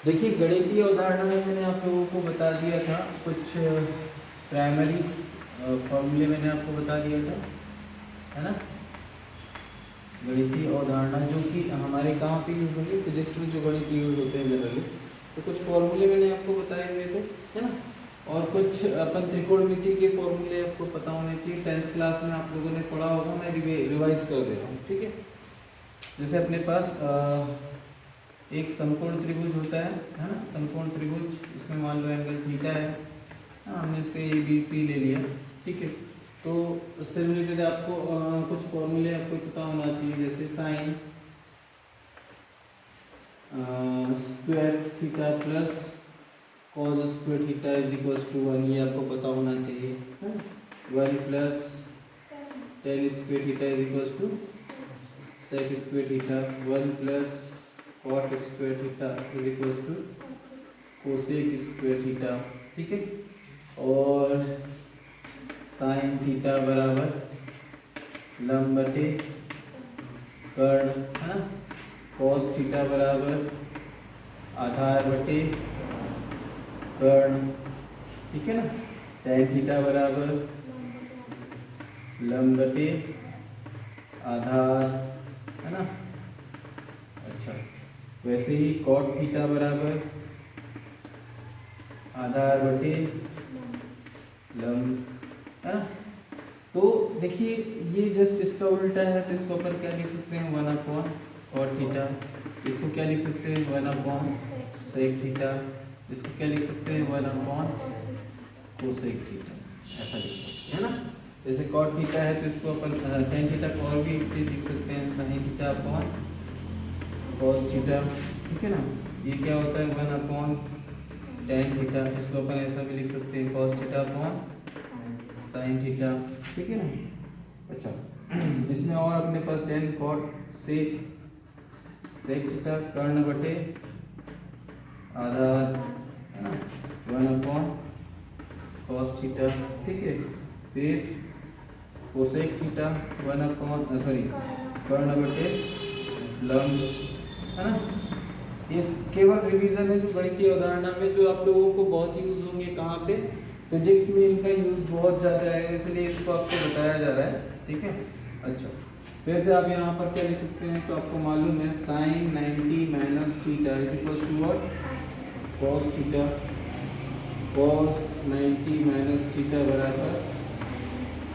देखिए गणितीय उदाहरण में मैंने आप लोगों को बता दिया था कुछ प्राइमरी फॉर्मूले मैंने आपको बता दिया था, है ना। गणितीय अवधारणा जो कि हमारे कहाँ पे यूज होंगे, फिजिक्स में जो गणितीय यूज होते हैं जनरली, तो कुछ फॉर्मूले मैंने आपको बताए हुए थे, है ना। और कुछ अपन त्रिकोणमिति के फॉर्मूले आपको पता होने चाहिए, 10th क्लास में आप लोगों ने पढ़ा होगा, मैं रिवाइज कर दे रहा हूँ, ठीक है। जैसे अपने पास एक समकोण त्रिभुज होता है ना, समकोण त्रिभुज, इसमें मान लो एंगल थीटा है, हमने इसके ए बी सी ले लिया, ठीक है। तो इससे रिलेटेड आपको कुछ फॉर्मूले आपको पता होना चाहिए, जैसे sine square theta plus cos square theta is equals to 1, ये आपको पता होना चाहिए, है ना। 1 plus tan square theta is equals to sec square theta, 1 plus cot square theta is equals to cosec square theta, ठीक है। और साइन थीटा बराबर लंब बटे कर्ण, है ना। कॉस थीटा बराबर आधार बटे कर्ण, ठीक है ना। टैन थीटा बराबर लंब बटे आधार, है ना। अच्छा, वैसे ही कॉट थीटा बराबर आधार बटे लंब, है ना। तो देखिए ये जस्ट इसका उल्टा है, तो इसको अपन क्या लिख सकते हैं, 1 कॉट थीटा, इसको क्या लिख सकते हैं 1 सेक थीटा, इसको क्या लिख सकते हैं 1 कोसेक थीटा, ऐसा लिख सकते हैं ना। जैसे कॉट थीटा है तो इसको अपन टेन थीटा को और भी चीज लिख सकते हैं, sine theta upon cos theta, ठीक है ना। ये क्या होता है 1 टेन थीटा, इसको अपन ऐसा भी लिख सकते हैं cos theta upon sine theta, ठीक है ना। अच्छा, इसमें और अपने पास टेन कॉट सेक थीटा कर्ण बटे आधार, है ना, 1 कॉस थीटा, ठीक है। फिर कोसेक थीटा 1 कर्ण बटे लंब, है ना। ये केवल रिवीजन है जो गणितीय अवधारणा में जो आप लोगों को बहुत यूज होंगे, कहाँ पे, फिजिक्स में इनका यूज बहुत ज़्यादा है, इसलिए इसको आपको बताया जा रहा है, ठीक है। अच्छा, फिर से आप यहाँ पर क्या लिख सकते हैं, तो आपको मालूम है sine 90 minus theta is equal to what, cos theta, cos 90 minus theta बराबर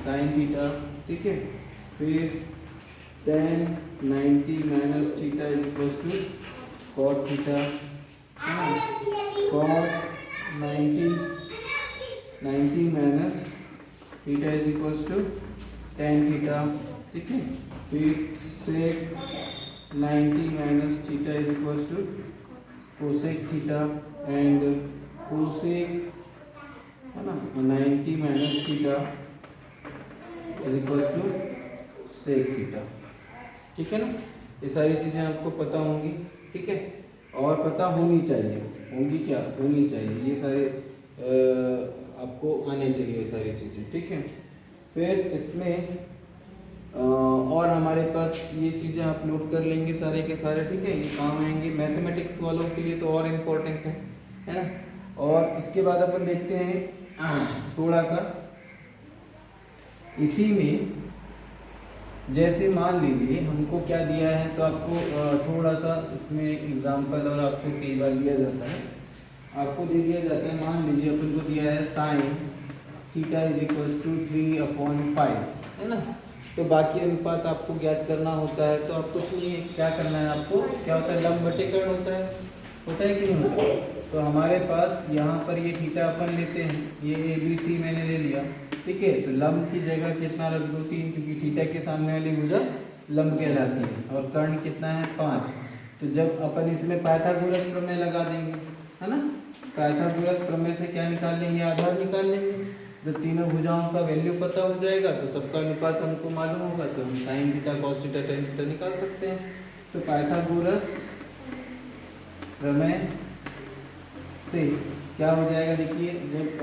साइन थीटा, ठीक है। फिर tan 90 minus theta is equal to cot theta, cot 90 minus theta is equal to tan theta, ठीक है। फिर sec 90 minus theta is equal to cosec theta, and cosec, है ना, 90 minus theta is equal to sec theta, ठीक है ना। ये सारी चीज़ें आपको पता होंगी, ठीक है, और पता होनी चाहिए, होंगी क्या, होनी चाहिए, ये सारे आपको आने चाहिए ये सारी चीज़ें, ठीक है। फिर इसमें और हमारे पास ये चीज़ें आप नोट कर लेंगे सारे के सारे, ठीक है, ये काम आएंगे मैथमेटिक्स वालों के लिए तो और इम्पोर्टेंट है ना। और इसके बाद अपन देखते हैं थोड़ा सा इसी में, जैसे मान लीजिए हमको क्या दिया है, तो आपको थोड़ा सा इसमें एग्जांपल और आपको कई बार दिया जाता है, आपको दे दिया जाता है, मान लीजिए अपन को दिया है sine theta is equal to 3/5, है ना। तो बाकी अनुपात आपको ज्ञात करना होता है, तो आप कुछ नहीं है, क्या करना है आपको, क्या होता है लंब बटे कर्ण होता है कि नहीं होता है। तो हमारे पास यहाँ पर ये थीटा अपन लेते हैं, ये ABC मैंने ले लिया, ठीक है। तो लंब की जगह कितना रख दो 3, क्योंकि थीटा के सामने वाली भुजा लंब कहलाती है, और कर्ण कितना है 5। तो जब अपन इसमें पाइथागोरस प्रमेय लगा देंगे, है ना, पाइथागोरस प्रमेय से क्या निकाल लेंगे, आधार निकाल लेंगे। जब तीनों भुजाओं का वैल्यू पता हो जाएगा तो सबका अनुपात हमको मालूम होगा, तो हम sine theta cos theta tan theta निकाल सकते हैं। तो पाइथागोरस प्रमेय से क्या हो जाएगा, देखिए जब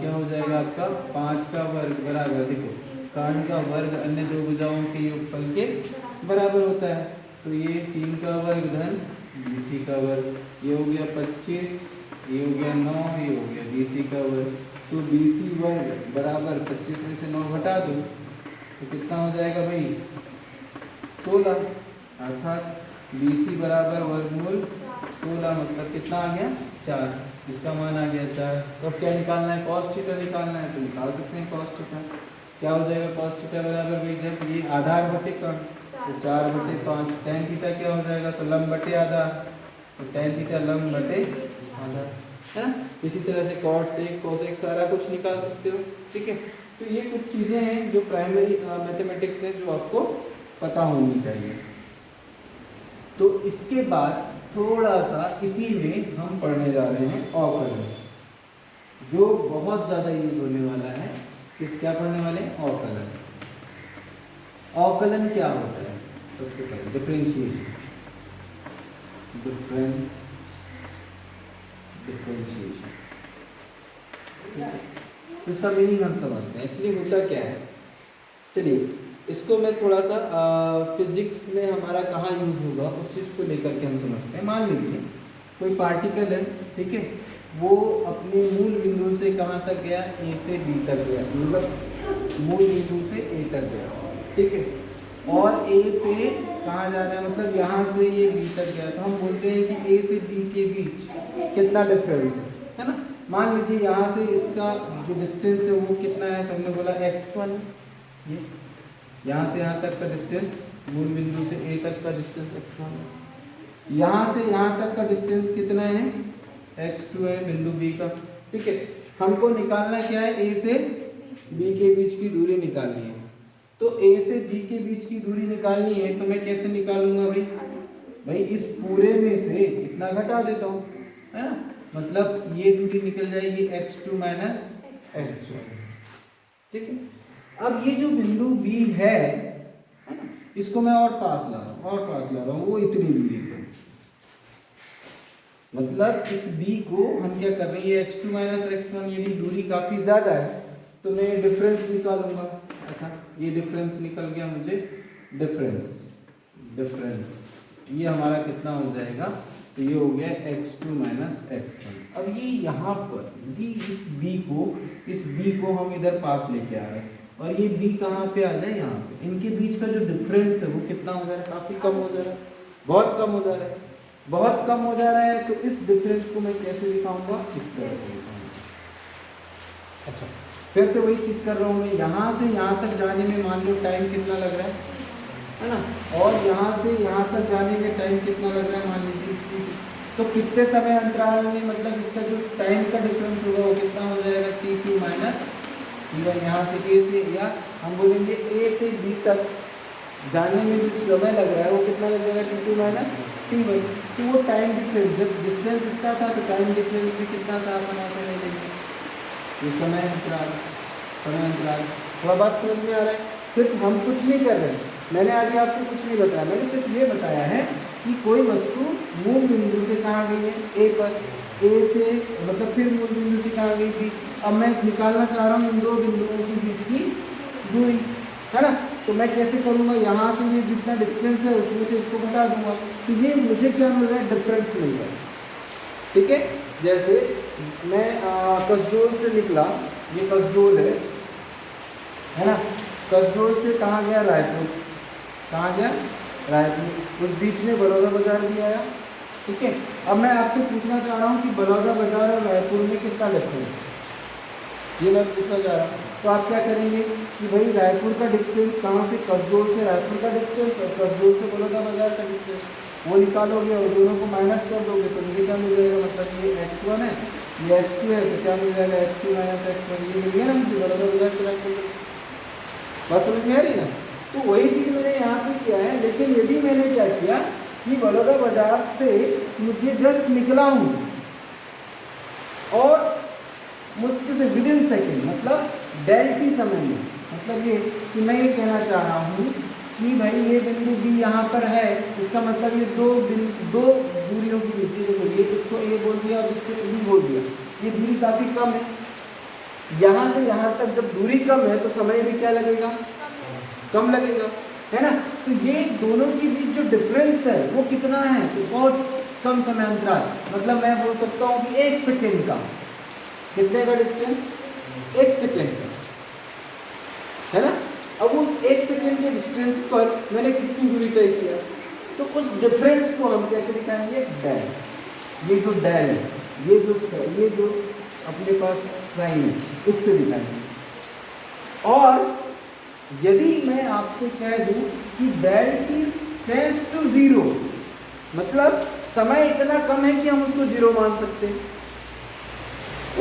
क्या हो जाएगा आपका 5 का वर्ग बराबर, देखो कर्ण का वर्ग अन्य दो भुजाओं के योगफल के बराबर होता है, तो ये 3 का वर्ग धन BC का वर्ग, ये हो गया 25, ये हो गया 9, ये हो गया BC का वर्ग। तो BC वर्ग बराबर 25 में से 9 घटा दो तो कितना हो जाएगा भाई 16, अर्थात BC बराबर वर्गमूल 16 मतलब कितना आ गया 4, इसका मान आ गया 4। तो अब क्या निकालना है, cos थीटा निकालना है, तो निकाल सकते हैं cos थीटा। क्या हो जाएगा cos थीटा बराबर भाई जब ये आधार बटे कर्ण तो 4/5, tan थीटा क्या हो जाएगा तो लंब बटे आधा, तो tan थीटा लंब बटे आधा, है ना। इसी तरह से cot sec cosec सारा कुछ निकाल सकते हो, ठीक है। तो ये कुछ चीज़ें हैं जो प्राइमरी मैथमेटिक्स है जो आपको पता होनी चाहिए। तो इसके बाद थोड़ा सा इसी में हम पढ़ने जा रहे हैं अवकलन, जो बहुत ज़्यादा यूज होने वाला है। क्या पढ़ने वाले हैं अवकलन। अवकलन क्या होता है, सबसे पहले डिफरेंशिएशन, डिफरेंशिएशन, इसका मीनिंग हम समझते हैं एक्चुअली होता क्या है। चलिए इसको मैं थोड़ा सा फिजिक्स में हमारा कहाँ यूज़ होगा उस चीज़ को लेकर के हम समझते हैं। मान लीजिए कोई पार्टिकल है, ठीक है, वो अपने मूल बिंदु से कहाँ तक गया, ए से बी तक गया, मतलब मूल बिंदु से ए तक गया, ठीक है, और ए से कहाँ जाना है, मतलब यहाँ से ये बी तक गया। तो हम बोलते हैं कि ए से बी के बीच कितना डिफरेंस है ना। मान लीजिए यहाँ से इसका जो डिस्टेंस है वो कितना है, तो हमने बोला x1, ये यहाँ से यहाँ तक का डिस्टेंस, मूल बिंदु से ए तक का डिस्टेंस x1 है। यहाँ से यहाँ तक का डिस्टेंस कितना है, x2 है बिंदु बी का, ठीक है। हमको निकालना क्या है, ए से बी के बीच की दूरी निकालनी है। तो ए से बी के बीच की दूरी निकालनी है तो मैं कैसे निकालूंगा भाई इस पूरे में से इतना घटा देता हूँ, है ना, मतलब ये दूरी निकल जाएगी x2 माइनस x1, ठीक है। अब ये जो बिंदु B है ना, इसको मैं और पास ला रहा हूँ वो इतनी दूरी पे, मतलब इस B को हम क्या कर रहे हैं, ये x2 माइनस x1, यदि दूरी काफ़ी ज़्यादा है तो मैं डिफरेंस निकालूंगा। अच्छा ये डिफरेंस निकल गया मुझे, डिफरेंस ये हमारा कितना हो जाएगा, तो ये हो गया x2 माइनस x1। अब ये यहाँ पर इस B को हम इधर पास लेके आ रहे हैं और ये B कहाँ पे आ जाए, यहाँ पे। इनके बीच का जो डिफरेंस है वो कितना हो जा रहा है, काफ़ी कम हो जा रहा है, बहुत कम हो जा रहा है, बहुत कम हो जा रहा है। तो इस डिफरेंस को मैं कैसे दिखाऊंगा, इस तरह से दिखाऊंगा। अच्छा फिर से वही चीज़ कर रहा हूँ मैं, यहाँ से यहाँ तक जाने में मान लो टाइम कितना लग रहा है ना, और यहाँ से यहाँ तक जाने में टाइम कितना लग रहा है मान लीजिए, तो कितने समय अंतराल में, मतलब इसका जो टाइम का डिफरेंस होगा वो कितना हो जाएगा, t2 माइनस t1। यहाँ से a से, या हम बोलेंगे a से b तक जाने में जो समय लग रहा है वो कितना लग जाएगा, t2 माइनस t1। तो वो टाइम डिफरेंस, जब डिस्टेंस इतना था तो टाइम डिफरेंस भी कितना था, अपन ऐसे ले लेंगे ये समय अंतराल। थोड़ा बात समझ में आ रहा है। सिर्फ हम कुछ नहीं कर रहे हैं, मैंने आगे आपको कुछ नहीं बताया, मैंने सिर्फ ये बताया है कि कोई वस्तु मूल बिंदु से कहाँ गई है, ए पर, ए से मतलब फिर मूल बिंदु से कहाँ गई थी। अब मैं निकालना चाह रहा हूँ इन दो बिंदुओं के बीच की दूरी, है ना। तो मैं कैसे करूँगा, यहाँ से ये जितना डिस्टेंस है उसमें से इसको घटा दूंगा, तो ये मुझे क्या मिल रहा है, डिफरेंस मिल रहा है, ठीक है। जैसे मैं कसडोल से निकला, ये कसडोल है ना, कसडोल से कहाँ गया, रायपुर, कहाँ गया, रायपुर, उस बीच में बड़ौदा बाजार भी आया, ठीक है। अब मैं आपसे पूछना चाह रहा हूँ कि बड़ौदा बाजार और रायपुर में कितना डिफरेंस है, ये मैं पूछना चाह रहा हूँ। तो आप क्या करेंगे कि भाई रायपुर का डिस्टेंस कहाँ से, कसडोल से रायपुर का डिस्टेंस और कसडोल से बड़ौदा बाजार का डिस्टेंस, वो निकालोगे और दोनों को माइनस कर दोगे तो मुझे क्या मिल जाएगा, मतलब ये x1 है ये x2 है, तो क्या मिल जाएगा, x2 माइनस x1, ये मिल गया ना मुझे बड़ौदा बाजार के रायपुर। बात समझ में आ रही ना। तो वही चीज़ मैंने यहाँ पे किया है, लेकिन यदि मैंने क्या किया कि बड़ौदा बाजार से मुझे जस्ट निकला हूँ और मुश्किल से विदिन सेकेंड, मतलब डेल्टी समय में, मतलब ये कि मैं ये कहना चाह रहा हूँ कि भाई ये बिंदु B यहाँ पर है, इसका मतलब ये दो दूरियों की बीच में, ये इसको A बोल दिया और इसको B बोल दिया, ये दूरी काफ़ी कम है। यहाँ से यहाँ तक जब दूरी कम है तो समय भी क्या लगेगा, कम लगेगा, है ना। तो ये दोनों के बीच जो डिफरेंस है वो कितना है, तो बहुत कम समय अंतराल, मतलब मैं बोल सकता हूँ कि 1 सेकेंड का, कितने का डिस्टेंस, 1 सेकेंड का, है ना। अब उस 1 सेकेंड के डिस्टेंस पर मैंने कितनी दूरी तय किया, तो उस डिफरेंस को हम कैसे दिखाएंगे, डेल। ये जो डेल है, ये जो अपने पास साइन है, इससे दिखाएंगे। और यदि मैं आपसे कह दूं कि डेल टी टेंड्स टू 0, मतलब समय इतना कम है कि हम उसको 0 मान सकते हैं,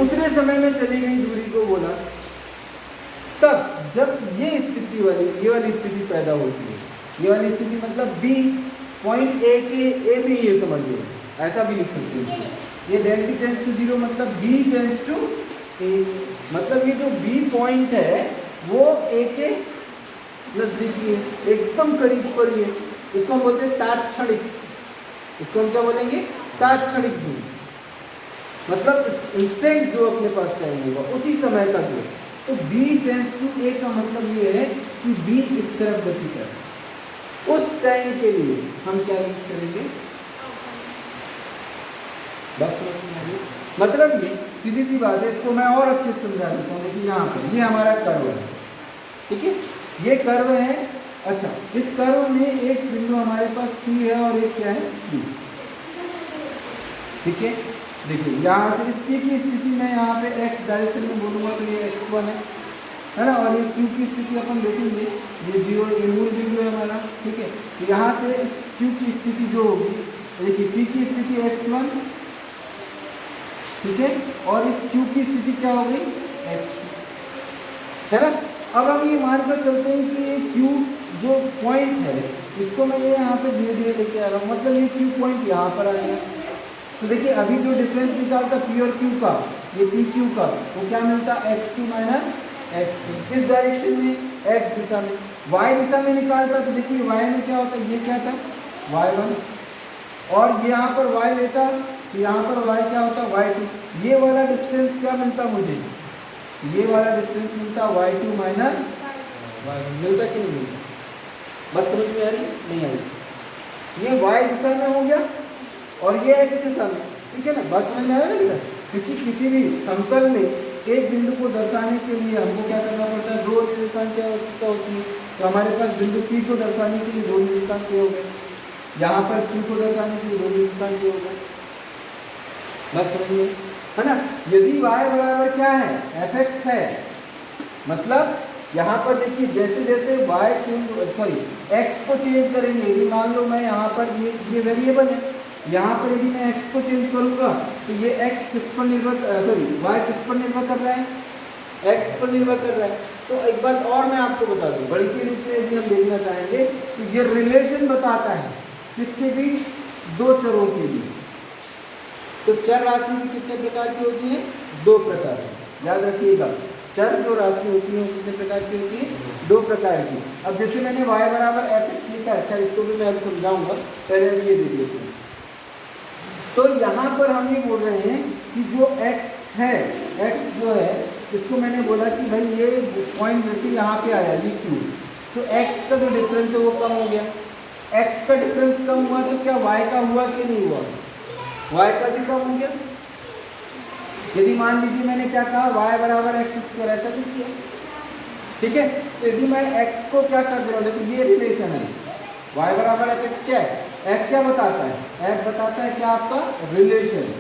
उतने समय में चली गई दूरी को बोला, तब जब ये वाली स्थिति पैदा होती है, ये वाली स्थिति मतलब बी पॉइंट ए में, ये समझिए, ऐसा भी लिख सकते हैं, ये डेल टी टेंड्स टू 0 मतलब बी टेंड्स टू ए, मतलब ये जो बी पॉइंट है वो ए के नजदीकी है, एकदम करीब पर ही है, इसको हम बोलते हैं तात्क्षणिक, इसको हम क्या बोलेंगे, तात्क्षणिक दूरी, मतलब इंस्टेंट जो अपने पास टाइम होगा उसी समय का जो, तो b टेंड्स टू a का मतलब ये है कि b इस तरफ गति कर, उस टाइम के लिए हम क्या यूज करेंगे, बस मतलब ये सीधी सी बात है, इसको मैं और अच्छे से समझा देता हूँ। देखिए यहाँ पर ये हमारा कर्व है, ठीक है, ये कर्व है। अच्छा, इस कर्व में एक बिंदु हमारे पास P है और एक क्या है, B, ठीक है। देखिए यहाँ से इस P की स्थिति में यहाँ पे x डायरेक्शन में बोलूँगा तो ये x1 है ना, और ये Q की स्थिति अपन देखेंगे, ये 0, ये मूल बिंदु है हमारा, ठीक है। तो यहाँ से इस Q की स्थिति जो होगी, देखिए P की स्थिति x1, ठीक है, और इस Q की स्थिति क्या हो गई, x2, है ना। अब हम ये मान कर चलते हैं कि ये Q जो पॉइंट है, इसको मैं ये यहाँ पे धीरे धीरे लेके आ रहा हूँ, मतलब ये Q पॉइंट यहाँ पर आएगा। तो देखिए अभी जो डिफरेंस निकालता P और Q का, ये PQ का, वो क्या मिलता, x2 माइनस x3, इस डायरेक्शन में, x दिशा में। y दिशा में निकालता तो देखिए y में क्या होता, ये क्या था, y1, और ये यहाँ पर y लेता तो यहाँ पर y क्या होता, y2। ये वाला डिस्टेंस क्या मिलता मुझे, ये वाला डिस्टेंस मिलता y2 माइनस y1, मिलता कि नहीं मिलता, बस समझ में आ रही, नहीं आ रही। ये y दिशा में हो गया और ये x दिशा में, ठीक है ना, बस समझ में आ रहा है ना बेटा। क्योंकि किसी भी समतल में एक बिंदु को दर्शाने के लिए हमको क्या करना पड़ता है, दो निर्देशांक की आवश्यकता होती है। तो हमारे पास बिंदु P को दर्शाने के लिए दो निर्देशांक के हो गए, यहाँ पर Q को दर्शाने के लिए दो निर्देशांक के हो गए, बस समझ में, है ना। यदि y बराबर क्या है, fx है, मतलब यहाँ पर देखिए जैसे जैसे x को चेंज करेंगे, यदि मान लो मैं यहाँ पर ये वेरिएबल है, यहाँ पर यदि मैं x को चेंज करूँगा तो ये x किस पर निर्भर, y किस पर निर्भर कर रहा है, x पर निर्भर कर रहा है। तो एक बात और मैं आपको बता दूँ, गणितीय रूप में यदि हम देखना चाहेंगे तो ये रिलेशन बताता है किसके बीच, दो चरों के बीच। तो चर राशि भी कितने प्रकार की होती है, दो प्रकार की, याद रखिएगा, चर जो राशि होती है कितने प्रकार की होती है, दो प्रकार की। अब जैसे मैंने y बराबर fx लिखा है, खैर इसको भी मैं अभी समझाऊंगा, पहले ये देख लेते हैं। तो यहाँ पर हम ये बोल रहे हैं कि जो x है, x जो है, इसको मैंने बोला कि भाई ये पॉइंट जैसे यहाँ पे आया ये Q, तो x का जो डिफरेंस है वो कम हो गया। x का डिफरेंस कम हुआ तो क्या y का हुआ कि नहीं हुआ, y का भी कम हो गया। यदि मान लीजिए मैंने क्या कहा, y बराबर x², ऐसा लिख दिया, ठीक है। तो यदि मैं x को क्या कर दे रहा हूँ, देखो ये रिलेशन है, y बराबर fx क्या है, f क्या बताता है, f बताता है क्या, आपका रिलेशन,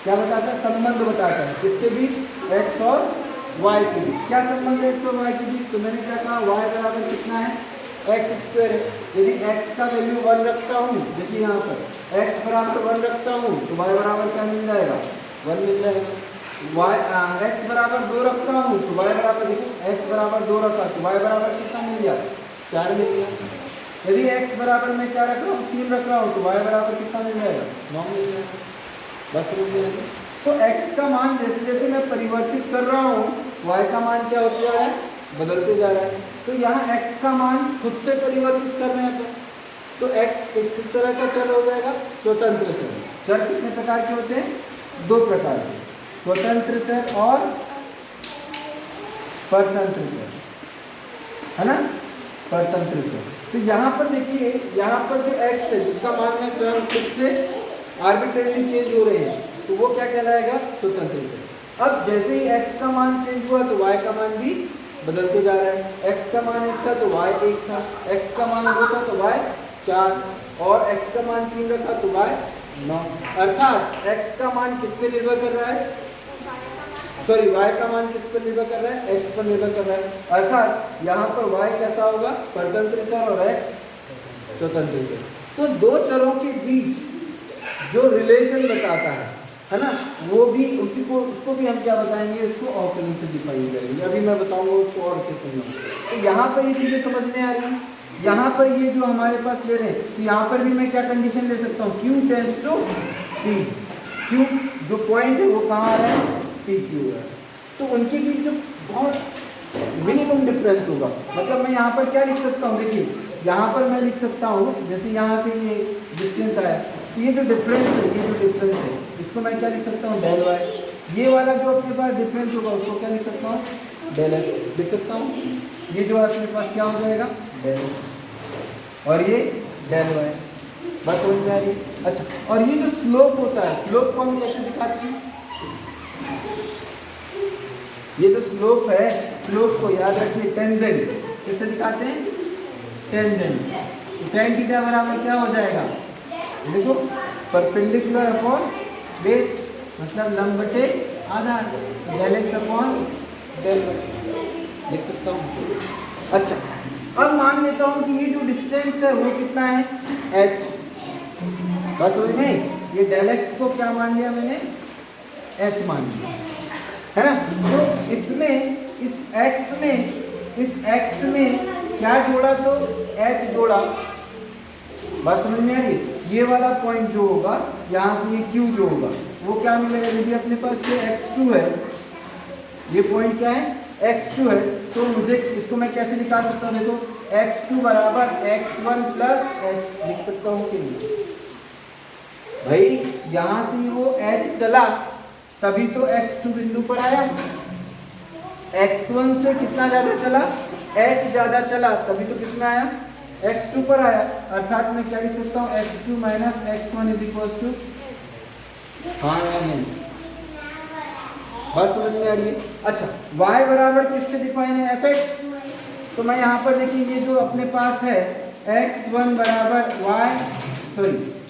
क्या बताता है, संबंध बताता है किसके बीच, x और y के बीच। क्या संबंध है x और y के बीच, तो मैंने क्या कहा, y बराबर कितना है, x² है। यदि x का वैल्यू 1 रखता हूँ, देखिए यहाँ पर x बराबर 1 रखता हूँ तो y बराबर क्या मिल जाएगा, 1 मिल जाएगा। x बराबर 2 रखता हूँ तो y बराबर, देखो x बराबर 2 रखा तो y बराबर कितना मिल गया, 4 मिल गया। यदि x बराबर मैं क्या रख रहा हूँ, 3 रख रहा हूँ तो y बराबर कितना मिल जाएगा, 9 मिल जाएगा, बस समझ में आएगा। तो x का मान जैसे जैसे मैं परिवर्तित कर रहा हूँ, y का मान क्या होते जा रहा है, बदलते जा रहा है। तो यहाँ x का मान खुद से परिवर्तित कर रहे हैं तो x किस तरह का चर हो जाएगा, स्वतंत्र चर। चर कितने प्रकार के होते हैं, दो प्रकार के, स्वतंत्र चर और परतंत्र चर, है ना, परतंत्र चर। तो यहाँ पर देखिए, यहाँ पर जो x है जिसका मान मैं स्वयं खुद से आर्बिट्रेरली चेंज हो रहे हैं तो वो क्या कहलाएगा, स्वतंत्र चर। अब जैसे ही x का मान चेंज हुआ तो y का मान भी बदलते जा रहा है। x का मान 1 था तो y 1 था, x का मान 2 था तो y 4 और x का मान 3 रखा तो y 9। अर्थात x का मान किस पे निर्भर कर रहा है, सॉरी y का मान किस पर निर्भर कर रहा है, x पर निर्भर कर रहा है। अर्थात यहाँ पर y कैसा होगा, परतंत्र चर और x स्वतंत्र चर। तो दो चरों के बीच जो रिलेशन बताता है ना, वो भी उसको भी हम क्या बताएंगे, उसको अवकलन से डिफाइन करेंगे। अभी मैं बताऊंगा उसको और अच्छे से समझो। तो यहाँ पर ये चीजें समझ में आ रही हैं। यहाँ पर ये जो हमारे पास ले रहे हैं तो यहाँ पर भी मैं क्या कंडीशन ले सकता हूँ, Q tends to P। Q जो पॉइंट है वो कहाँ आ रहा है, PQ है। तो उनके बीच जो बहुत मिनिमम डिफरेंस होगा, मतलब मैं यहाँ पर क्या लिख सकता हूँ, देखिए यहाँ पर मैं लिख सकता हूँ, जैसे यहाँ से ये डिस्टेंस आया तो ये जो डिफरेंस है, ये जो डिफरेंस है इसको मैं क्या लिख सकता हूँ, डेल वाई। ये वाला जो अपने पास डिफरेंस होगा उसको क्या लिख सकता हूँ, डेल एक्स लिख सकता हूँ। ये जो अपने पास क्या हो जाएगा, डेल एक्स और ये डेल वाई। बस समझ में आ रही है। अच्छा, और ये जो स्लोप होता है, स्लोप को हम कैसे दिखाते हैं, ये जो स्लोप है, स्लोप को याद रखिए टेंजेंट किससे दिखाते हैं, टेंजेंट। टेन थीटा बराबर क्या हो जाएगा, देखो परपेंडिकुलर अपॉन बेस, मतलब लंब बटे आधार, del x upon del y लिख सकता हूँ। अच्छा, अब मान लेता हूँ कि ये जो डिस्टेंस है वो कितना है, h। बस समझ में, ये डेल एक्स को क्या मान लिया मैंने, h मान लिया है ना। तो इसमें इस x में क्या जोड़ा, तो h जोड़ा। बात समझ में आ रही, ये वाला पॉइंट जो होगा यहाँ से ये q जो होगा वो क्या मिलेगा, यदि अपने पास ये x2 है, ये पॉइंट क्या है, x2 है, तो मुझे इसको मैं कैसे निकाल सकता हूँ, देखो x2 बराबर x1 प्लस h लिख सकता हूँ कि नहीं भाई, यहाँ से वो h चला तभी तो x2 बिंदु पर आया, x1 से कितना ज्यादा चला, h ज्यादा चला तभी तो कितना आया, x2 पर आया। अर्थात मैं क्या लिख सकता हूँ, x2 minus x1 is equal to, हाँ या नहीं, बस समझ में आ रही है। अच्छा, y बराबर किससे डिफाइन है, fx। तो मैं यहाँ पर देखिए ये जो अपने पास है x1 बराबर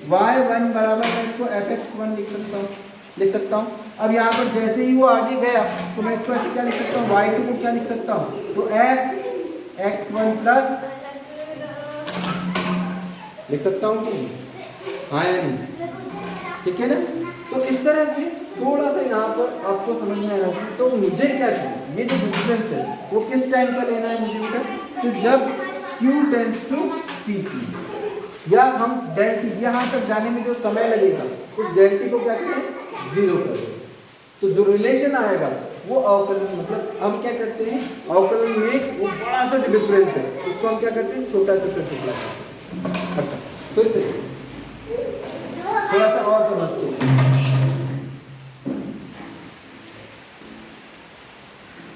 y1 बराबर मैं इसको fx1 लिख सकता हूँ। अब यहाँ पर जैसे ही वो आगे गया तो मैं इसको ऐसे क्या लिख सकता हूँ, y2 को क्या लिख सकता हूँ, तो fx1 प्लस लिख सकता हूँ कि हाँ या नहीं, ठीक है ना। तो इस तरह से थोड़ा सा यहाँ पर आपको समझ में आना चाहिए। तो मुझे क्या चाहिए, ये जो डिस्टेंस है वो किस टाइम का लेना है मुझे बेटा, तो जब Q टेंड्स टू P, या हम डेल टी यहाँ तक जाने में जो समय लगेगा उस डेल टी को क्या करें, 0 करें। तो जो रिलेशन आएगा वो अवकलन, मतलब हम क्या करते हैं, अवकलन में वो बड़ा सा जो डिफरेंस है उसको हम क्या करते हैं, छोटा छोटा टुकड़ा करते हैं। अच्छा, तो थोड़ा सा और समझते हैं।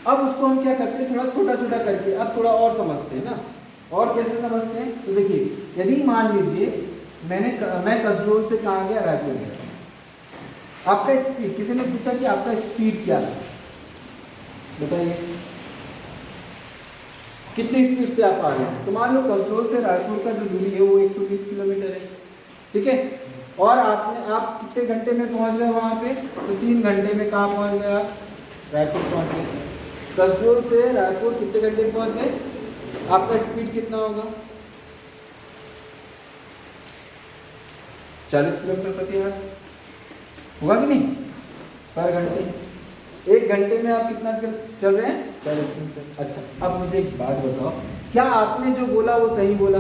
अब उसको हम क्या करते हैं, थोड़ा छोटा छोटा करके अब थोड़ा और समझते हैं ना। और कैसे समझते हैं, तो देखिए यदि मान लीजिए मैं कसडोल से कहाँ गया, रायपुर गया, आपका स्पीड, किसी ने पूछा कि आपका स्पीड क्या है, बताइए कितनी स्पीड से आप आ रहे हैं। तो मान लो कसडोल से रायपुर का जो दूरी है वो 120 किलोमीटर है, ठीक है। और आप कितने घंटे में पहुंच गए वहां पे, तो 3 घंटे में कहाँ पहुंच गए आप, रायपुर पहुंच गए। कसडोल से रायपुर कितने घंटे में पहुंच गए, आपका स्पीड कितना होगा, 40 किलोमीटर प्रति आवर होगा कि नहीं, पर घंटे। 1 घंटे में आप कितना चल रहे हैं, 40 किलोमीटर। अच्छा, अब मुझे एक बात बताओ, क्या आपने जो बोला वो सही बोला,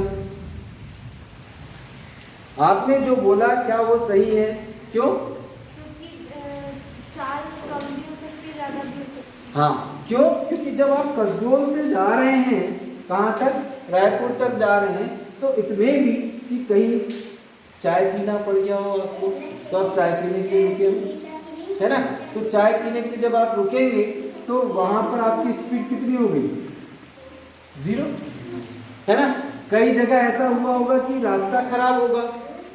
आपने जो बोला क्या वो सही है, क्यों, क्योंकि चाल कम भी हो सकती है, ज़्यादा भी हो सकती है। हाँ, क्यों, क्योंकि जब आप कसडोल से जा रहे हैं, कहाँ तक, रायपुर तक जा रहे हैं, तो इतने भी कि कहीं चाय पीना पड़ गया हो आपको, तो आप चाय पीने के लिए रुके, है ना। तो चाय पीने के लिए जब आप रुकेंगे तो वहां पर आपकी स्पीड कितनी हो गई, 0, है ना। कई जगह ऐसा हुआ होगा कि रास्ता खराब होगा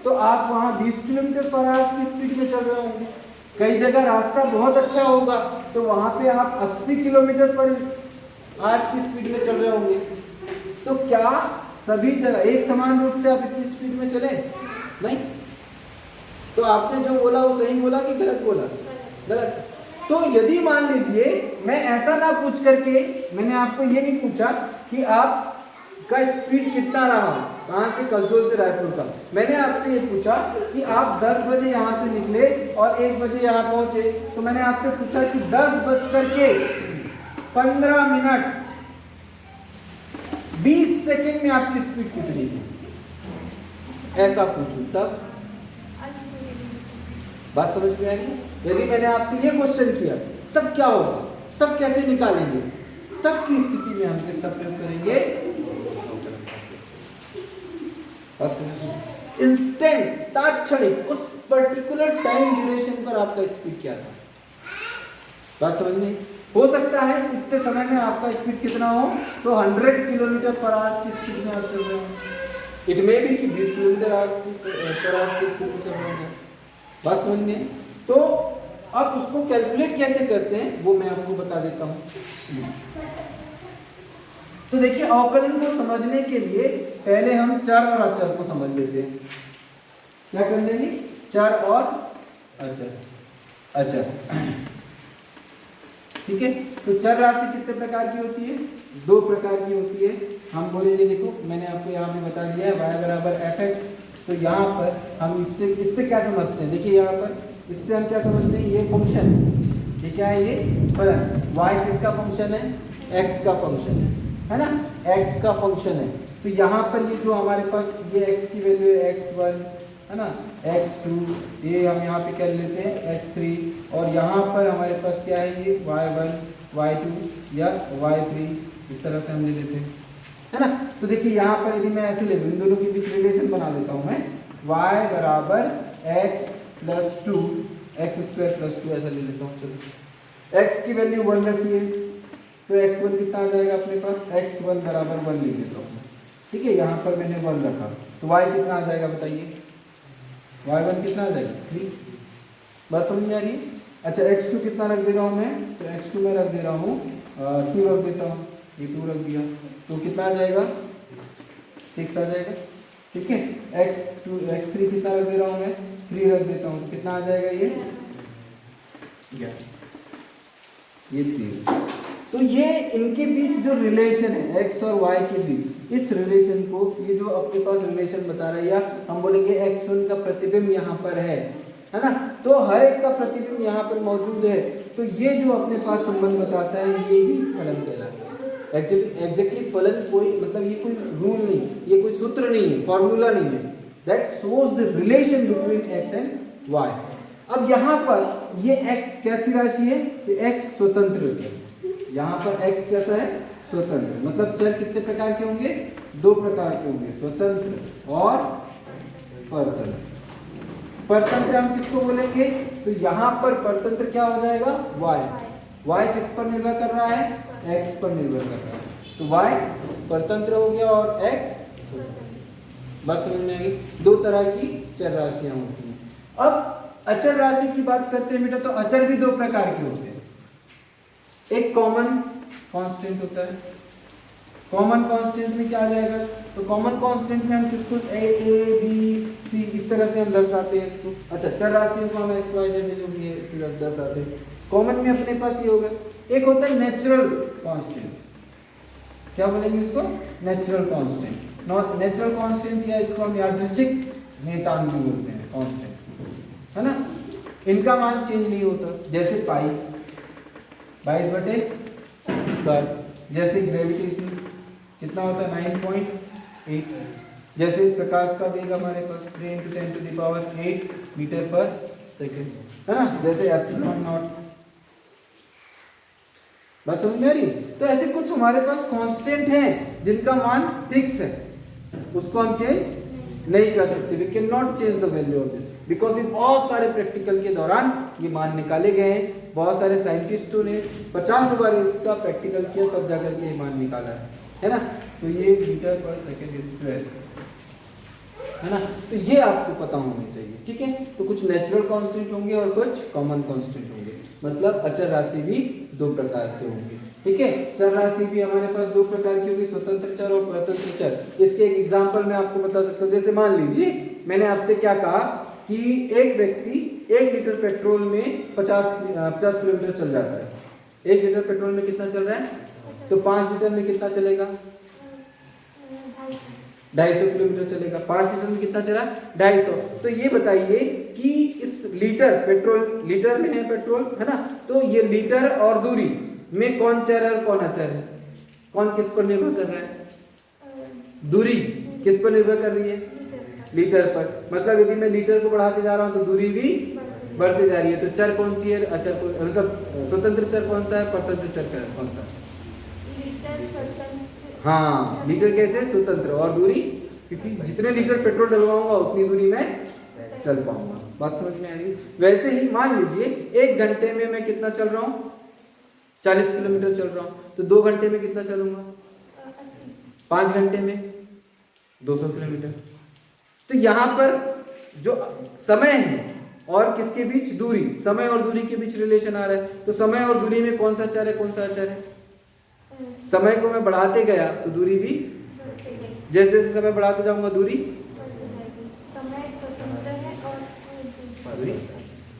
तो तो आप वहाँ 20 किलोमीटर पर आवर की स्पीड में चल रहे होंगे। कई जगह रास्ता बहुत अच्छा होगा तो वहाँ पे आप 80 किलोमीटर पर आवर की स्पीड में चल रहे होंगे। तो क्या सभी जगह एक समान रूप से आप इतनी स्पीड में चले? नहीं। तो आपने जो बोला वो सही बोला कि गलत बोला? गलत। तो यदि मान लीजिए मैं ऐसा ना पूछ करके, मैंने आपको ये नहीं पूछा कि आप का स्पीड कितना रहा, कहाँ से, कसडोल से रायपुर का, मैंने आपसे ये पूछा कि आप 10 बजे यहाँ से निकले और 1 बजे यहाँ पहुँचे, तो मैंने आपसे पूछा कि 10:15 20 सेकंड में आपकी स्पीड कितनी थी, ऐसा पूछूं तब बात समझ में आएगी? यदि मैंने आपसे ये क्वेश्चन किया तब क्या होगा, तब कैसे निकालेंगे, तब की स्थिति में हम किसका प्रयोग करेंगे? इंस्टेंट, तात्क्षणिक, उस पर्टिकुलर टाइम ड्यूरेशन पर आपका स्पीड क्या था। बात समझ में? हो सकता है इतने समय में आपका स्पीड कितना हो, तो 100 किलोमीटर पर आवर की स्पीड में आप चल रहे हो। इट मे बी कि 20 किलोमीटर पर आवर की स्पीड में चल रहे हो। बात समझ में? तो अब उसको कैलकुलेट कैसे करते हैं वो मैं आपको बता देता हूँ। तो देखिए अवकलन को समझने के लिए पहले हम चर और अचर को समझ लेते हैं। क्या कर लेंगे? चर और अचर। अचर, ठीक है। तो चर राशि कितने प्रकार की होती है? 2 प्रकार की होती है। हम बोलेंगे, देखो मैंने आपको यहाँ पे बता दिया है y बराबर fx। तो यहाँ पर हम इससे क्या समझते हैं? देखिए यहाँ पर इससे हम क्या समझते हैं, ये फंक्शन, ये क्या है, ये फलन। y किसका फंक्शन है? x का फंक्शन है ना, x का फंक्शन है। तो यहाँ पर ये जो हमारे पास ये x की वैल्यू है x1 है ना, x2, ये हम यहाँ पे कर लेते हैं x3, और यहाँ पर हमारे पास क्या है, ये y1 y2 या y3, इस तरह से हम ले लेते हैं, है ना। तो देखिए यहाँ पर यदि मैं ऐसे ले लूँ, इन दोनों के बीच रिलेशन बना देता हूँ मैं, y बराबर x प्लस 2 x² प्लस 2 ऐसा ले लेता हूँ। चलो x की वैल्यू 1 रखिए, तो x1 कितना आ जाएगा अपने पास, x1 बराबर 1 ले लेता हूँ, ठीक है। यहाँ पर मैंने 1 रखा, तो y कितना आ जाएगा बताइए, y1 कितना आ जाएगा 3। बात समझ में आ रही है? अच्छा x2 कितना रख दे रहा हूँ मैं, तो x2 में रख दे रहा हूँ 2 रख देता हूँ, ये 2 रख दिया, तो कितना आ जाएगा 6 आ जाएगा, ठीक है। x3 कितना रख दे रहा हूँ मैं, 3 रख देता हूँ, तो कितना आ जाएगा ये 3। तो ये इनके बीच जो रिलेशन है x और y के बीच, इस रिलेशन को, ये जो अपने पास रिलेशन बता रहा है, या हम बोलेंगे x1 का प्रतिबिंब यहाँ पर है ना, तो हर एक का प्रतिबिंब यहाँ पर मौजूद है। तो ये जो अपने पास संबंध बताता है, ये ही फलन कहलाता है। एग्जैक्टली फलन कोई, मतलब ये कोई रूल नहीं, ये कोई सूत्र नहीं है, फॉर्मूला नहीं है, that shows the relation between x and y। अब यहाँ पर ये x कैसी राशि है, तो x स्वतंत्र चर, यहाँ पर x कैसा है, स्वतंत्र। मतलब चर कितने प्रकार के होंगे, 2 प्रकार के होंगे, स्वतंत्र और परतंत्र। परतंत्र हम किसको बोलेंगे, तो यहाँ पर परतंत्र क्या हो जाएगा, y किस पर निर्भर कर रहा है, x पर निर्भर कर रहा है, तो y परतंत्र हो गया और x। बस समझ में आएगी। 2 तरह की चर राशियां होती हैं। अब अचर राशि की बात करते हैं बेटा, तो अचर भी 2 प्रकार के होते हैं। एक कॉमन कांस्टेंट होता है, कॉमन कांस्टेंट में क्या आ जाएगा, तो कॉमन कांस्टेंट में हम किसको a b c इस तरह से हम दर्शाते हैं इसको। अच्छा, चर राशियों को हम x y z जो भी है इसे दर्शाते हैं। कॉमन में अपने पास ये होगा। एक होता है नेचुरल कांस्टेंट, क्या बोलेंगे इसको, नेचुरल कांस्टेंट। नेचुरल कांस्टेंट या इसको हम यादृच्छिक नियतांक भी बोलते हैं, कांस्टेंट, है ना। इनका मान चेंज नहीं होता, जैसे पाई 22/7, जैसे ग्रेविटेशन कितना होता है 9.8, जैसे प्रकाश का वेग हमारे पास 3 × 10⁸ मीटर पर सेकेंड, है ना, जैसे एप्सिलॉन नॉट। बस समझ में आ रही। तो ऐसे कुछ हमारे पास कांस्टेंट हैं जिनका मान फिक्स है, उसको हम चेंज नहीं कर सकते। We can not change the value of this, because in बहुत सारे प्रैक्टिकल के दौरान ये मान निकाले गए हैं। बहुत सारे साइंटिस्टों ने 50 बार इसका प्रैक्टिकल किया, तब जाकर के ये मान निकाला है ना। तो ये मीटर पर सेकेंड स्क्वायर है ना। तो ये आपको पता होना चाहिए, ठीक है। तो कुछ नेचुरल कांस्टेंट होंगे और कुछ कॉमन कांस्टेंट होंगे, मतलब अचर राशि भी दो प्रकार से होंगी, ठीक है। चर राशि भी हमारे पास दो प्रकार की होगी, स्वतंत्र चर और परतंत्र चर। इसके एक एग्जांपल मैं आपको बता सकता हूँ। जैसे मान लीजिए मैंने आपसे क्या कहा कि एक व्यक्ति 1 लीटर पेट्रोल में 50 किलोमीटर चल जाता है। 1 लीटर पेट्रोल में कितना चल रहा है, तो 5 लीटर में कितना चलेगा, 250 किलोमीटर चलेगा। 5 लीटर में कितना चला, 250। तो ये बताइए कि इस लीटर पेट्रोल, लीटर में है पेट्रोल, है ना, तो ये लीटर और दूरी में कौन चर है और कौन अचर है, कौन किस पर निर्भर कर रहा है, दूरी किस पर निर्भर कर रही है, लीटर पर। मतलब यदि मैं लीटर को बढ़ाते जा रहा हूं तो दूरी भी बढ़ती जा रही है। तो चर कौन सी है, अचर कौन, मतलब स्वतंत्र चर कौन सा है, परतंत्र चर कौन सा है। हाँ, लीटर कैसे, स्वतंत्र, और दूरी, क्योंकि जितने लीटर पेट्रोल डलवाऊंगा उतनी दूरी में चल पाऊंगा। बात समझ में आ रही है। वैसे ही मान लीजिए 1 घंटे में मैं कितना चल रहा हूँ, 40 किलोमीटर चल रहा हूँ, तो 2 घंटे में कितना चलूंगा, 5 घंटे में 200 किलोमीटर। तो यहाँ पर जो समय है और किसके बीच, दूरी, समय और दूरी के बीच रिलेशन आ रहा है। तो समय और दूरी में कौन सा चर है, कौन सा अचर है। समय को मैं बढ़ाते गया तो दूरी भी, जैसे जैसे समय बढ़ाते जाऊंगा दूरी,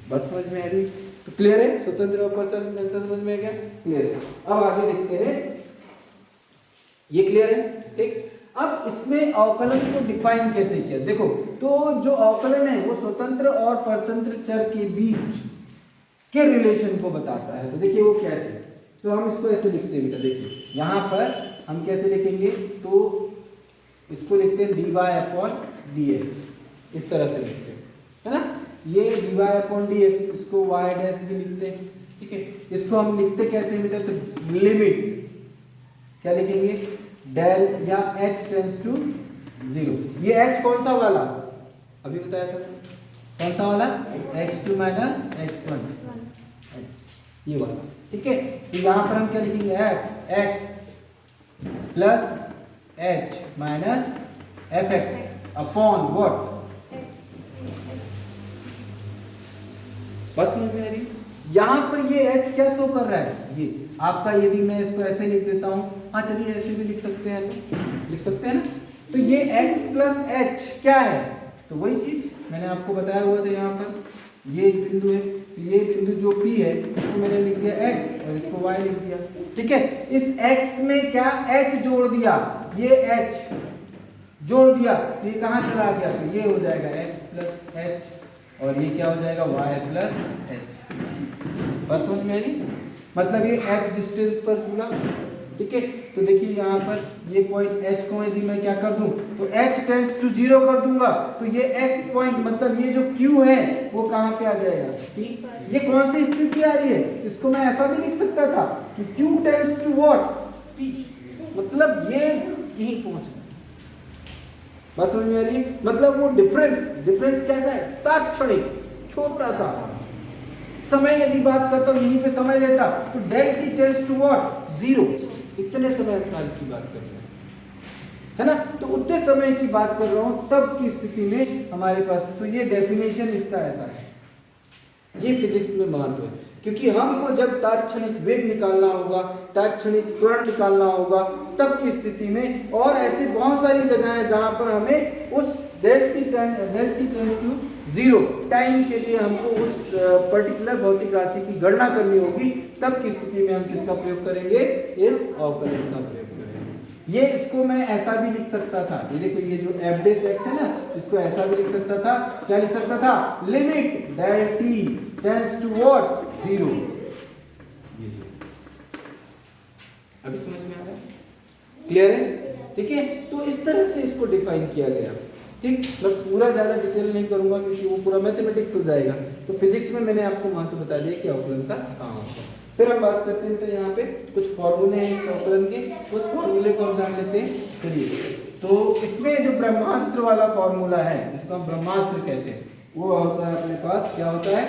बस समझ में आ रही। तो क्लियर है, स्वतंत्र और परतंत्र आंसर समझ में आ गया, क्लियर है। अब आगे देखते हैं, ये क्लियर है, ठीक। अब इसमें अवकलन को डिफाइन कैसे किया, देखो। तो जो अवकलन है वो स्वतंत्र और परतंत्र चर के बीच के रिलेशन को बताता है। तो देखिए वो कैसे, तो हम इसको ऐसे लिखते हैं बेटा, देखिए यहाँ पर हम कैसे लिखेंगे, तो इसको लिखते हैं dy/dx, इस तरह से लिखते हैं, है ना। ये dy/dx, इसको y' भी लिखते हैं, ठीक है। इसको हम लिखते कैसे बेटा, तो लिमिट क्या लिखेंगे, डेल या h टेंड्स टू 0। ये h कौन सा वाला, अभी बताया था, कौन सा वाला, x2 - x1, ये वाला, ठीक है। तो यहाँ पर हम क्या लिखेंगे, x plus h minus fx upon what, बस समझ में आ रही। यहाँ पर ये h क्या शो कर रहा है, ये आपका, यदि मैं इसको ऐसे लिख देता हूँ, हाँ चलिए ऐसे भी लिख सकते हैं, लिख सकते हैं ना। तो ये x प्लस h क्या है, तो वही चीज मैंने आपको बताया हुआ था। यहाँ पर ये एक बिंदु है, तो ये बिंदु जो P है उसको मैंने लिख दिया x और इसको y लिख दिया, ठीक है। इस x में क्या h जोड़ दिया, ये h जोड़ दिया, तो ये कहाँ चला गया, तो ये हो जाएगा x प्लस h और ये क्या हो जाएगा y प्लस h। बस समझ में आई, मतलब ये h डिस्टेंस पर जुड़ा, ठीक है। तो देखिए यहाँ पर ये पॉइंट h को यदि मैं क्या कर दूं, तो h टेंड्स टू 0 कर दूंगा, तो ये x पॉइंट, मतलब ये जो q है वो कहाँ पे आ जाएगा, ठीक। ये कौन सी स्थिति आ रही है, इसको मैं ऐसा भी लिख सकता था कि q tends to what, p, मतलब ये यहीं पहुंच गया। बस समझ में आ रही है, मतलब वो डिफरेंस कैसा है, तात्क्षणिक, छोटा सा। समय यदि बात करता हूँ, यहीं पे समय लेता तो del t tends to what, 0, इतने समय अंतराल की बात कर रहे हैं, है ना। तो उतने समय की बात कर रहा हूँ, तब की स्थिति में हमारे पास, तो ये डेफिनेशन इसका ऐसा है। ये फिजिक्स में महत्व है, क्योंकि हमको जब तात्क्षणिक वेग निकालना होगा, तात्क्षणिक त्वरण निकालना होगा, तब की स्थिति में, और ऐसी बहुत सारी जगह है जहां पर हमें उस del t tends to 0 time के लिए हमको उस पर्टिकुलर भौतिक राशि की गणना करनी होगी, तब की स्थिति में हम किसका प्रयोग करेंगे, इस अवकलन का प्रयोग करेंगे। ये इसको मैं ऐसा भी लिख सकता था, ये देखो ये जो f डैश x है ना, इसको ऐसा भी लिख सकता था, क्या लिख सकता था, limit del t tends to what, 0। अभी समझ में आ रहा है, क्लियर है, ठीक है। तो इस तरह से इसको डिफाइन किया गया, ठीक। मैं पूरा ज़्यादा डिटेल नहीं करूंगा क्योंकि वो पूरा मैथमेटिक्स हो जाएगा। तो फिजिक्स में मैंने आपको महत्व बता दिया कि अवकलन का कहाँ होता है। फिर हम बात करते हैं, तो यहाँ पे कुछ फॉर्मूले हैं इस अवकलन के, उस फॉर्मूले को हम जान लेते हैं। चलिए, तो इसमें जो ब्रह्मास्त्र वाला फॉर्मूला है, जिसको हम ब्रह्मास्त्र कहते हैं, वो होता है अपने पास, क्या होता है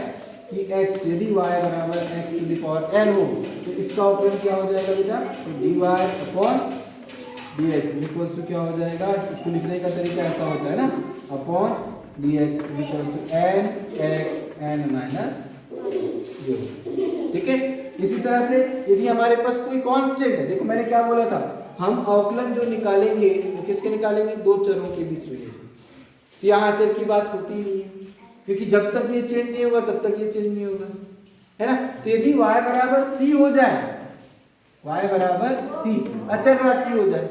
कि x, यदि y बराबर x to the power n हो, तो इसका अवकलन क्या हो जाएगा बेटा, तो dy upon dx is equals to क्या हो जाएगा, इसको लिखने का तरीका ऐसा होता है ना, upon dx is equals to n x n minus u। ठीक है, इसी तरह से यदि हमारे पास कोई कांस्टेंट है, देखो मैंने क्या बोला था, हम अवकलन जो निकालेंगे वो किसके निकालेंगे, दो चरों के बीच रिलेशन। यहाँ चर की बात होती ही नहीं है, क्योंकि जब तक ये चेंज नहीं होगा तब तक ये चेंज नहीं होगा, है ना। तो यदि y बराबर c हो जाए, y बराबर c अचर राशि हो जाए,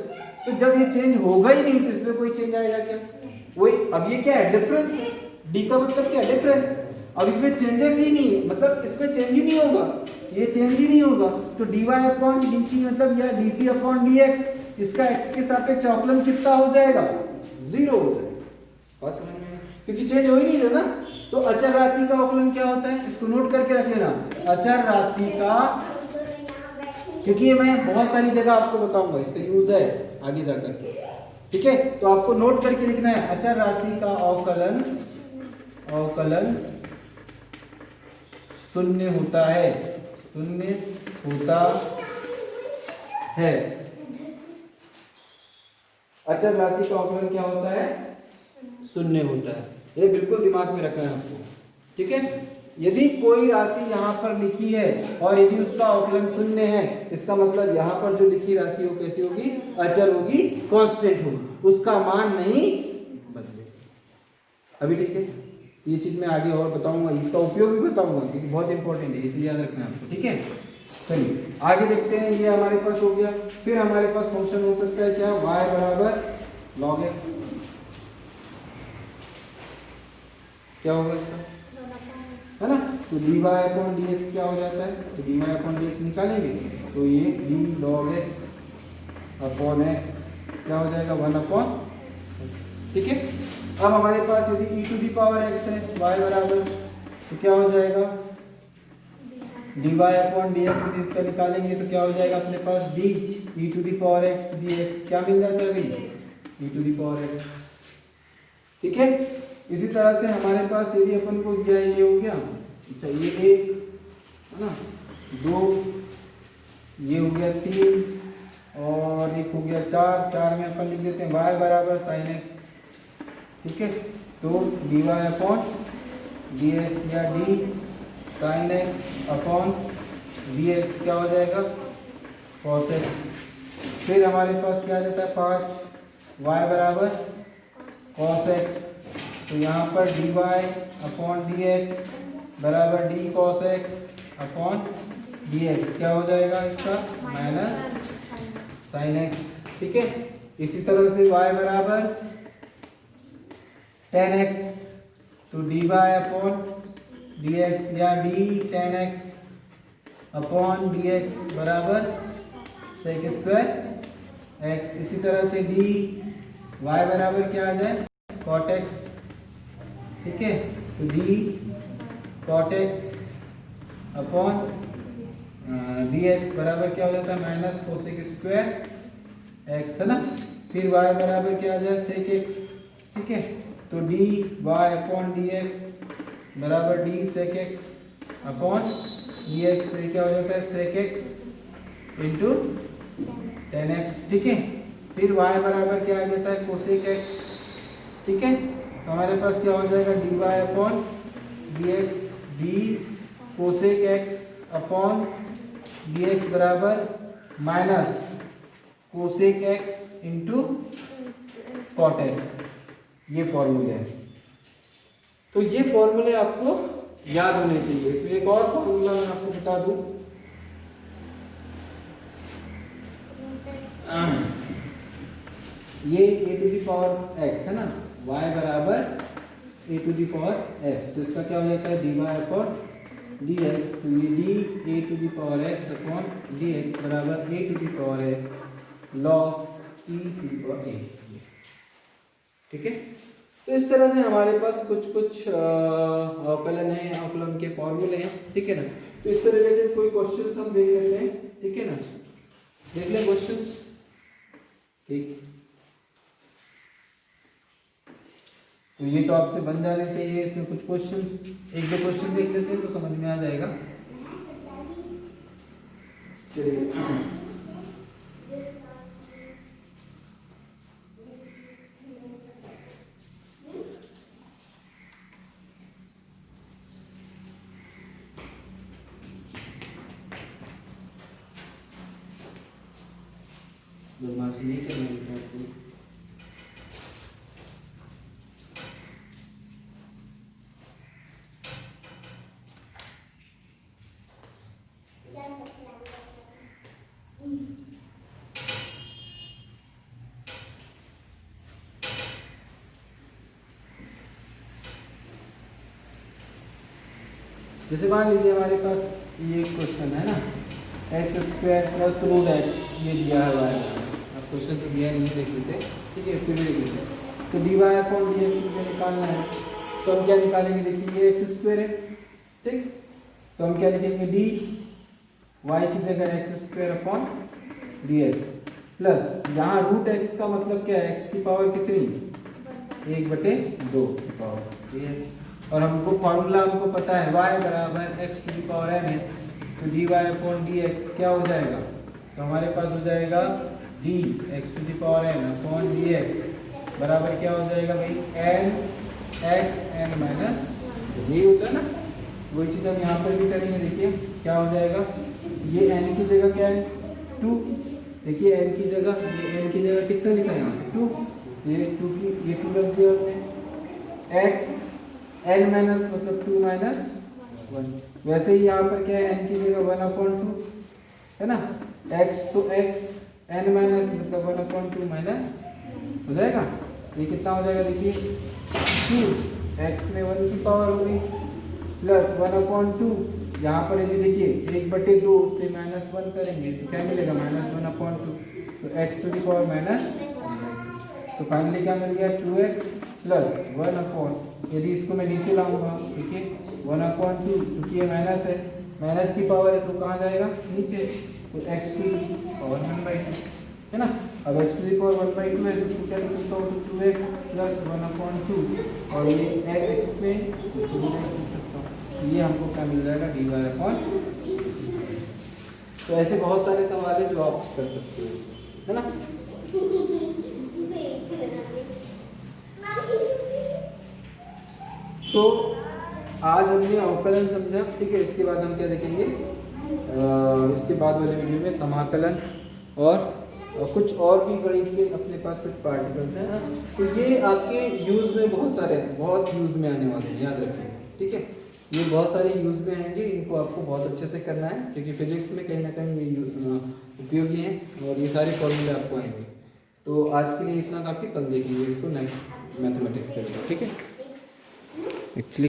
तो जब ये चेंज होगा ही नहीं तो इसमें कोई चेंज आएगा क्या, वही। अब ये क्या है, डिफरेंस है, d का मतलब क्या है, डिफरेंस। अब इसमें चेंजेस ही नहीं है, मतलब इसमें चेंज ही नहीं होगा, ये चेंज ही नहीं होगा, तो dy अपॉन dt मतलब या dc अपॉन dx, इसका x के सापेक्ष अवकलन कितना हो जाएगा, 0 हो जाएगा। बात समझ में आई? क्योंकि चेंज हो ही नहीं रहा ना। तो अचर राशि का अवकलन क्या होता है, इसको नोट करके रख लेना, अचर राशि का, क्योंकि ये मैं बहुत सारी जगह आपको बताऊंगा, इसका यूज है आगे जाकर के, ठीक है। तो आपको नोट करके लिखना है, अचर राशि का अवकलन, अवकलन शून्य होता है, शून्य होता है। अचर राशि का अवकलन क्या होता है, शून्य होता है। ये बिल्कुल दिमाग में रखना है आपको, ठीक है। यदि कोई राशि यहाँ पर लिखी है और यदि उसका अवकलन शून्य है, इसका मतलब यहाँ पर जो लिखी राशि हो कैसी होगी, अचर होगी, कांस्टेंट होगी, उसका मान नहीं बदलेगा। अभी ठीक है, ये चीज मैं आगे और बताऊंगा, इसका उपयोग भी बताऊंगा क्योंकि बहुत इंपॉर्टेंट है, ये चीज याद रखना है आपको, ठीक है। चलिए आगे देखते हैं, ये हमारे पास हो गया। फिर हमारे पास फंक्शन हो सकता है क्या, y बराबर log x, क्या होगा इसका, है ना। तो dy अपॉन dx क्या हो जाता है, तो dy अपॉन dx निकालेंगे तो ये d log x upon x क्या हो जाएगा, 1 अपॉन, ठीक है। अब हमारे पास यदि e to the power x है, y बराबर, तो क्या हो जाएगा, dy अपॉन dx, यदि इसका निकालेंगे तो क्या हो जाएगा अपने पास, d e to the power x dx, क्या मिल जाता है भाई, e to the power x, ठीक है। इसी तरह से हमारे पास यदि अपन को दिया ये हो गया, अच्छा ये 1 है ना, 2, ये हो गया 3 और एक हो गया 4, 4 में अपन लिख देते हैं y बराबर sin x, ठीक है। तो dy अपॉन dx या d sin x upon dx क्या हो जाएगा, cos x। फिर हमारे पास क्या आ जाता है 5, y बराबर cos x, तो यहाँ पर dy अपॉन dx बराबर d cos x upon dx क्या हो जाएगा इसका, माइनस sin x, ठीक है। इसी तरह से y बराबर tan x, तो dy अपॉन dx या d tan x upon dx बराबर sec स्क्वायर x। इसी तरह से d y बराबर क्या आ जाए, cot x, ठीक है। तो d cot x upon dx बराबर क्या हो जाता है, माइनस कोसेक स्क्वायर x, है ना। फिर y बराबर क्या आ जाए, sec x, ठीक है। तो dy अपॉन dx बराबर d sec x upon dx, फिर क्या हो जाता है sec x into tan x, ठीक है। फिर y बराबर क्या आ जाता है, कोसेक x, ठीक है। तो हमारे पास क्या हो जाएगा, dy upon dx d cosec x upon dx बराबर minus cosec x into cot x, ये फॉर्मूले है। तो ये फॉर्मूले आपको याद होने चाहिए। इसमें एक और फॉर्मूला मैं आपको बता दूं, ये a to the power x है ना, y बराबर a to the power x, तो इसका क्या हो जाता है, dy अपॉन dx, तो ये d a to the power x upon dx बराबर a to the power x log e to the power a, ठीक है। तो इस तरह से हमारे पास कुछ कुछ अवकलन है, अवकलन के फॉर्मूले हैं, ठीक है ना। तो इससे रिलेटेड कोई क्वेश्चंस हम देख लेते हैं, ठीक है ना, देख ले क्वेश्चंस, ठीक। तो ये तो आपसे बन जाने चाहिए। इसमें कुछ क्वेश्चंस, एक दो क्वेश्चन देख लेते हैं तो समझ में आ जाएगा। चलिए बदमाशी नहीं करना है आपको। जैसे मान लीजिए हमारे पास ये क्वेश्चन है ना, x square plus root x ये दिया है वाई। अब क्वेश्चन तो दिया नहीं है, देख लेते, ठीक है, फिर देख लेते। तो d y upon d x मुझे निकालना है, तो हम क्या निकालेंगे, देखिए ये एक्स स्क्वायर है, ठीक, तो हम क्या लिखेंगे, डी वाई की जगह x square upon d x plus यहाँ रूट एक्स का मतलब क्या है, एक्स की पावर कितनी, 1/2 की पावर, ठीक है। और हमको फॉर्मूला हमको पता है y बराबर x to the power n है, तो d y upon d x क्या हो जाएगा, तो हमारे पास हो जाएगा d x to the power n upon d x बराबर क्या हो जाएगा भाई, n एक्स n माइनस, यही होता है ना, वही चीज़ हम यहाँ पर भी करेंगे। देखिए क्या हो जाएगा, ये n की जगह क्या है 2, देखिए n की जगह, ये n की जगह कितना लिखा है यहाँ 2, ये 2 की ये 2 रख दिया हमने, x n माइनस मतलब 2 माइनस 1, वैसे ही यहाँ पर क्या है, n की जगह 1/2 है ना, x तो x n माइनस मतलब 1/2 माइनस हो जाएगा, ये कितना हो जाएगा, देखिए 2 x में 1 की पावर हो गई प्लस 1/2, यहाँ पर यदि देखिए 1/2 से -1 करेंगे तो क्या मिलेगा, -1/2, तो x to the power minus, तो फाइनली क्या मिल गया 2x प्लस 1/, यदि इसको मैं नीचे लाऊंगा, ठीक है, 1/2, क्योंकि ये माइनस है, माइनस की पावर है तो कहाँ जाएगा, नीचे, तो x टू दी पावर 1/2 है ना। अब x टू दी पावर 1/2 है तो क्या लिख सकता हूँ, तो 2x प्लस 1/2, और ये x में इसको भी लिख सकता हूँ, ये हमको क्या मिल जाएगा, डी वाई अपॉन। तो ऐसे बहुत सारे सवाल है जो आप कर सकते हो, है ना। तो आज हमने अवकलन समझा, ठीक है, इसके बाद हम क्या देखेंगे, इसके बाद वाले वीडियो में समाकलन और कुछ और भी गणित के अपने पास कुछ पार्टिकल्स हैं, तो ये आपके यूज़ में बहुत सारे हैं, बहुत यूज़ में आने वाले हैं, याद रखिए, ठीक है, ये बहुत सारे यूज़ में आएंगे, इनको आपको बहुत अच्छे से करना है, क्योंकि फिजिक्स में कहीं ना कहीं ये उपयोगी हैं और ये सारे फॉर्मूले आपको आएंगे। तो आज के लिए इतना काफ़ी, कल देखेंगे इसको नेक्स्ट मैथमेटिक्स के लिए, ठीक है। एक्चुअली